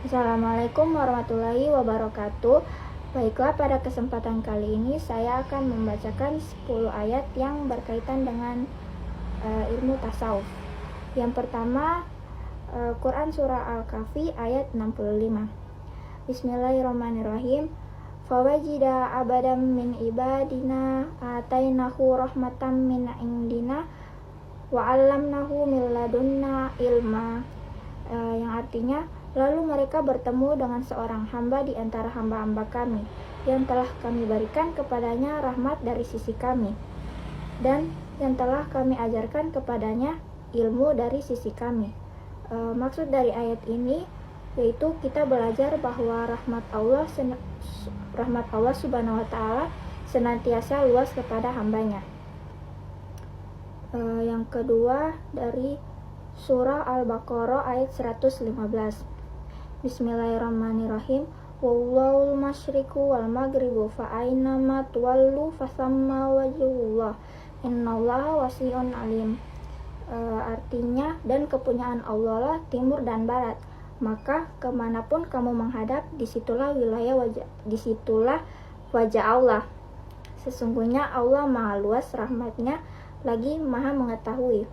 Assalamualaikum warahmatullahi wabarakatuh. Baiklah, pada kesempatan kali ini saya akan membacakan 10 ayat yang berkaitan dengan ilmu tasawuf. Yang pertama, Quran Surah Al-Kahfi ayat 65. Bismillahirrahmanirrahim. Fawajida abadam min ibadina atainahu rahmatam min indina wa 'allamnahu min ladunna ilma. Yang artinya, lalu mereka bertemu dengan seorang hamba di antara hamba-hamba kami yang telah kami berikan kepadanya rahmat dari sisi kami, dan yang telah kami ajarkan kepadanya ilmu dari sisi kami. Maksud dari ayat ini yaitu kita belajar bahwa rahmat Allah Subhanahu wa Ta'ala senantiasa luas kepada hambanya. Yang kedua, dari Surah Al-Baqarah ayat 115. Bismillahirrahmanirrahim. Wallahul masyriqu wal maghribu fa aynama tuwallu fasamma wajhullah innallaha wasi'un alim. Artinya, dan kepunyaan Allah lah timur dan barat, maka kemanapun kamu menghadap, disitulah wajah Allah. Sesungguhnya Allah maha luas rahmatnya, lagi maha mengetahui.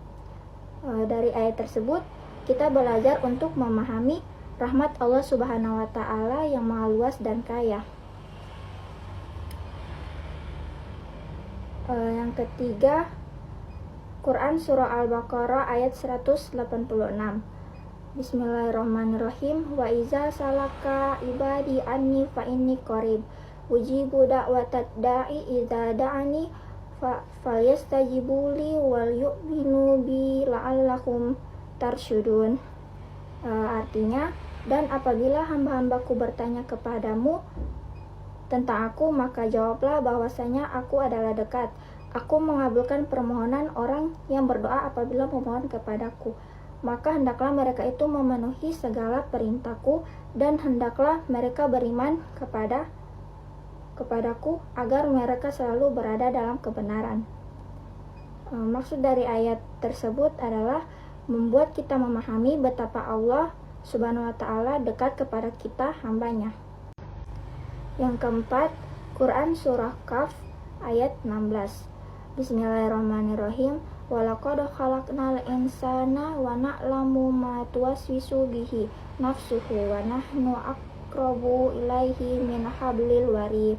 Dari ayat tersebut kita belajar untuk memahami rahmat Allah Subhanahu wa Ta'ala yang maha luas dan kaya. Yang ketiga, Quran Surah Al-Baqarah ayat 186. Bismillahirrahmanirrahim. Wa iza salaka ibadi anni fa inni qarib ujibu da'watad da'i idza da'ani falyastajibuli wal yu'minu bi la'allahum tarsyudun. Artinya, dan apabila hamba-hambaku bertanya kepadamu tentang aku, maka jawablah bahwasanya aku adalah dekat. Aku mengabulkan permohonan orang yang berdoa apabila memohon kepadaku. Maka hendaklah mereka itu memenuhi segala perintahku, dan hendaklah mereka beriman kepadaku agar mereka selalu berada dalam kebenaran. Maksud dari ayat tersebut adalah membuat kita memahami betapa Allah Subhanahu wa Ta'ala dekat kepada kita, hambanya. Yang keempat, Quran Surah Kahf ayat 16. Bismillahirrahmanirrahim. Walaqad khalaqnal insana wa na'lamu ma tuwaswisu bihi nafsuhu wa nahnu aqrabu ilaihi min hablil warid.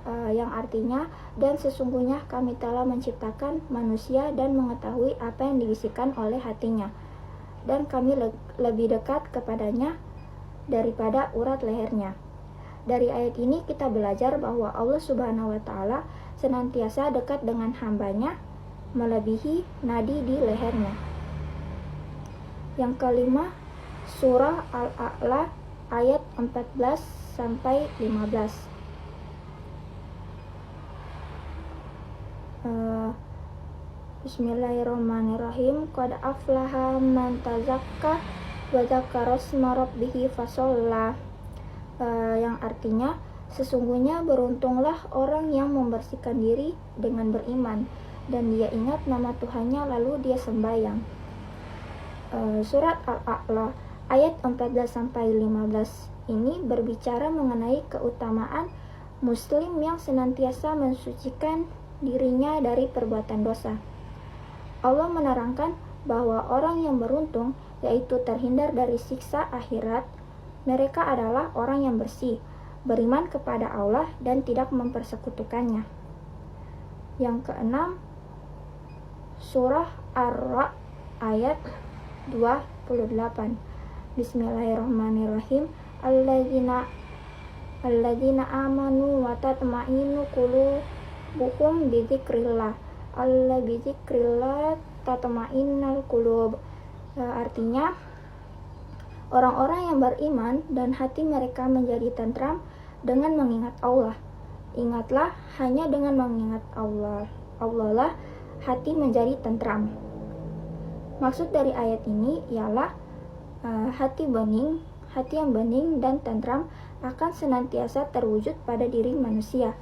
Yang artinya, dan sesungguhnya kami telah menciptakan manusia dan mengetahui apa yang dibisikkan oleh hatinya, dan kami lebih dekat kepadanya daripada urat lehernya. Dari ayat ini kita belajar bahwa Allah Subhanahu wa Ta'ala senantiasa dekat dengan hambanya, melebihi nadi di lehernya. Yang kelima, Surah Al-A'la ayat 14-15. Bismillahirrahmanirrahim. Qad aflaha man tazakka wa dzakara isma rabbih fasholla. Yang artinya, sesungguhnya beruntunglah orang yang membersihkan diri dengan beriman dan dia ingat nama Tuhannya lalu dia sembahyang. Surat Al-A'la ayat 14-15 ini berbicara mengenai keutamaan muslim yang senantiasa mensucikan dirinya dari perbuatan dosa. Allah menerangkan bahwa orang yang beruntung, yaitu terhindar dari siksa akhirat, mereka adalah orang yang bersih, beriman kepada Allah dan tidak mempersekutukannya. Yang keenam, Surah Ar-Ra'd ayat 28. Bismillahirrahmanirrahim. Alladzina amanu wa tatma'innu qulubuhum bizikrillah. Alla bizikrillah tatma'innul qulub. Artinya, orang-orang yang beriman dan hati mereka menjadi tentram dengan mengingat Allah. Ingatlah, hanya dengan mengingat Allah lah hati menjadi tentram. Maksud dari ayat ini ialah hati yang bening dan tentram akan senantiasa terwujud pada diri manusia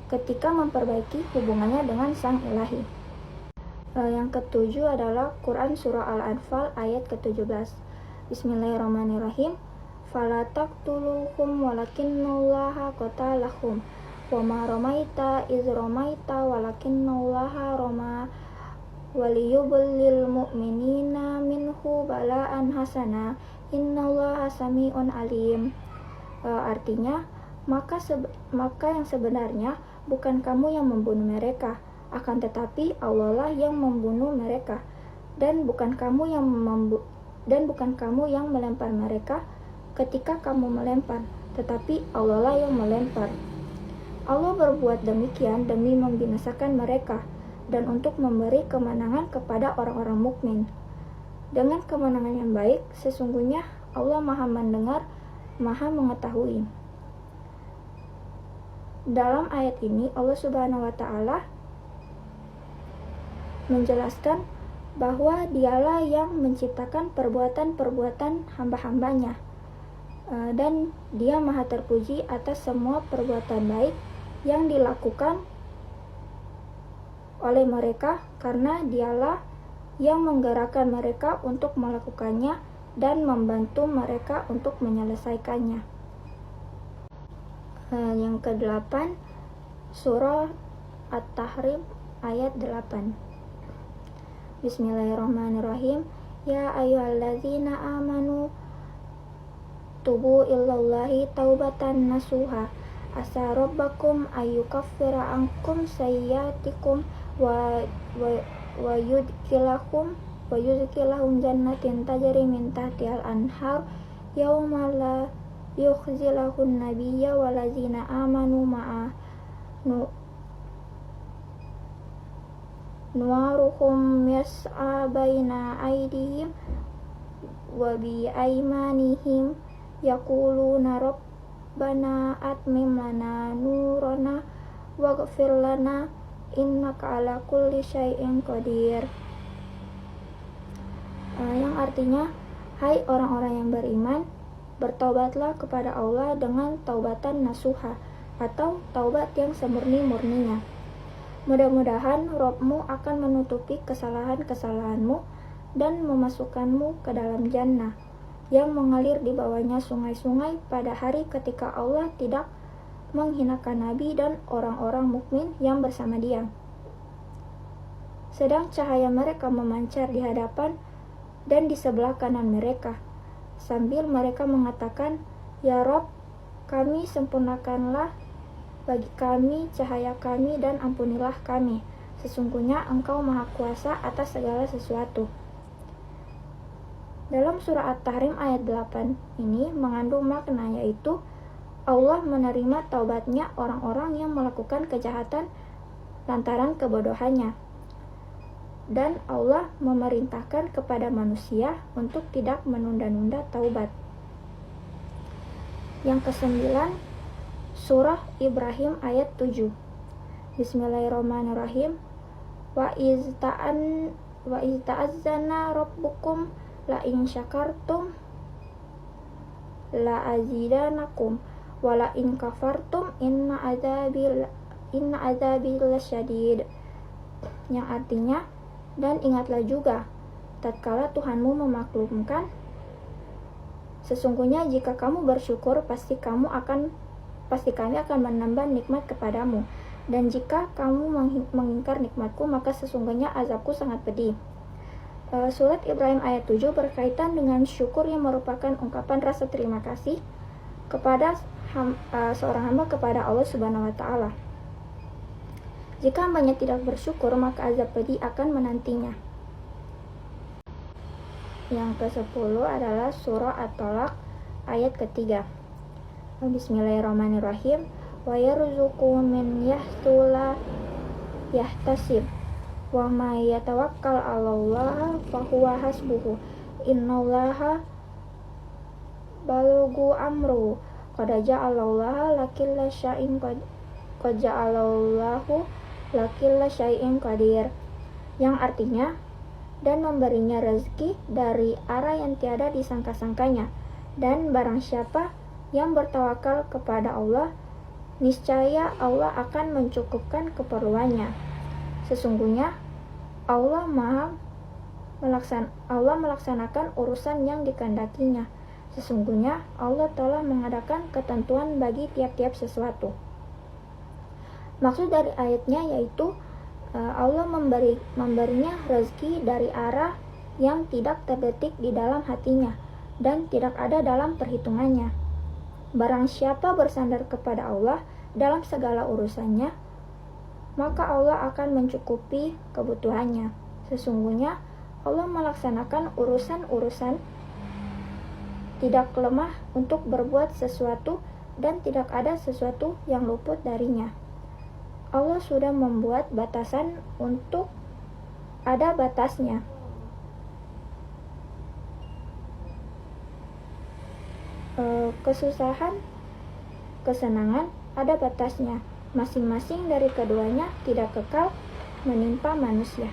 ketika memperbaiki hubungannya dengan Sang Ilahi. Yang ketujuh adalah Quran Surah Al-Anfal ayat ke-17. Bismillahirrahmanirrahim. fala taqtuluhum walakinnallaha qatalahum wa ma ramaita iz ramaita walakinnallaha rama waliyublil mu'minina minhu bala'an hasana innallaha sami'un alim. Artinya, maka yang sebenarnya bukan kamu yang membunuh mereka, akan tetapi Allah lah yang membunuh mereka, dan bukan kamu yang melempar mereka ketika kamu melempar, tetapi Allah lah yang melempar. Allah berbuat demikian demi membinasakan mereka dan untuk memberi kemenangan kepada orang-orang mukmin. Dengan kemenangan yang baik, sesungguhnya Allah Maha mendengar, Maha mengetahui. Dalam ayat ini Allah Subhanahu wa Ta'ala menjelaskan bahwa Dialah yang menciptakan perbuatan-perbuatan hamba-hambanya, dan Dia Maha terpuji atas semua perbuatan baik yang dilakukan oleh mereka, karena Dialah yang menggerakkan mereka untuk melakukannya dan membantu mereka untuk menyelesaikannya. Yang ke-8, surah At-Tahrim ayat 8. Bismillahirrahmanirrahim. Ya ayyuhalladzina amanu tubu ilallahi taubatan nasuha asa rabbakum ayyukaffira ankum sayyiatikum wa yudkhilahum jannatin tajri min tahtihal anhar yauma la yukhzilahun nabiyya waladzina amanu ma'a nuwaruhum yas'a baina aydihim wa bi aymanihim yaquluna rabbana atmim lana nurana waghfir lana innaka ala kulli syai'in qadir. Yang artinya, hai orang-orang yang beriman, bertaubatlah kepada Allah dengan taubatan nasuha atau taubat yang semurni-murninya. Mudah-mudahan Rabb-mu akan menutupi kesalahan-kesalahanmu dan memasukkanmu ke dalam jannah yang mengalir di bawahnya sungai-sungai pada hari ketika Allah tidak menghinakan Nabi dan orang-orang mukmin yang bersama Dia. Sedang cahaya mereka memancar di hadapan dan di sebelah kanan mereka, sambil mereka mengatakan, Ya Rabb, kami sempurnakanlah bagi kami cahaya kami dan ampunilah kami. Sesungguhnya Engkau Maha Kuasa atas segala sesuatu. Dalam surah At-Tahrim ayat 8 ini mengandung makna, yaitu Allah menerima taubatnya orang-orang yang melakukan kejahatan lantaran kebodohannya, dan Allah memerintahkan kepada manusia untuk tidak menunda-nunda taubat. Yang ke-9, surah Ibrahim ayat 7. Bismillahirrahmanirrahim. Wa iz ta'azzana rabbukum la in syakartum la azidanakum wala in kafartum inna azabi lasyadid. Yang artinya, dan ingatlah juga tatkala Tuhanmu memaklumkan, sesungguhnya jika kamu bersyukur pasti kami akan menambah nikmat kepadamu, dan jika kamu mengingkar nikmatku maka sesungguhnya azabku sangat pedih. Surat Ibrahim ayat 7 berkaitan dengan syukur yang merupakan ungkapan rasa terima kasih kepada seorang hamba kepada Allah Subhanahu wa Ta'ala. Jika hambanya tidak bersyukur, maka azab pedih akan menantinya. Yang ke-10 adalah surah At-Talaq ayat ke-3. Bismillahirrahmanirrahim. Wa yarzuqu min yahtula yahtasib wa ma yatawakkal 'alallaha fahuwa hasbuhu innallaha balughu amru qad ja'alallahu lakilla syai'in qadir. Yang artinya, dan memberinya rezeki dari arah yang tiada disangka-sangkanya, dan barang siapa yang bertawakal kepada Allah, niscaya Allah akan mencukupkan keperluannya. Sesungguhnya Allah melaksanakan urusan yang dikehendakinya, Sesungguhnya Allah telah mengadakan ketentuan bagi tiap-tiap sesuatu. Maksud dari ayatnya yaitu Allah memberinya rezeki dari arah yang tidak terdetik di dalam hatinya dan tidak ada dalam perhitungannya. Barang siapa bersandar kepada Allah dalam segala urusannya, maka Allah akan mencukupi kebutuhannya. Sesungguhnya Allah melaksanakan urusan-urusan, tidak lemah untuk berbuat sesuatu dan tidak ada sesuatu yang luput darinya. Allah sudah membuat batasan untuk ada batasnya. Kesusahan, kesenangan ada batasnya. Masing-masing dari keduanya tidak kekal menimpa manusia.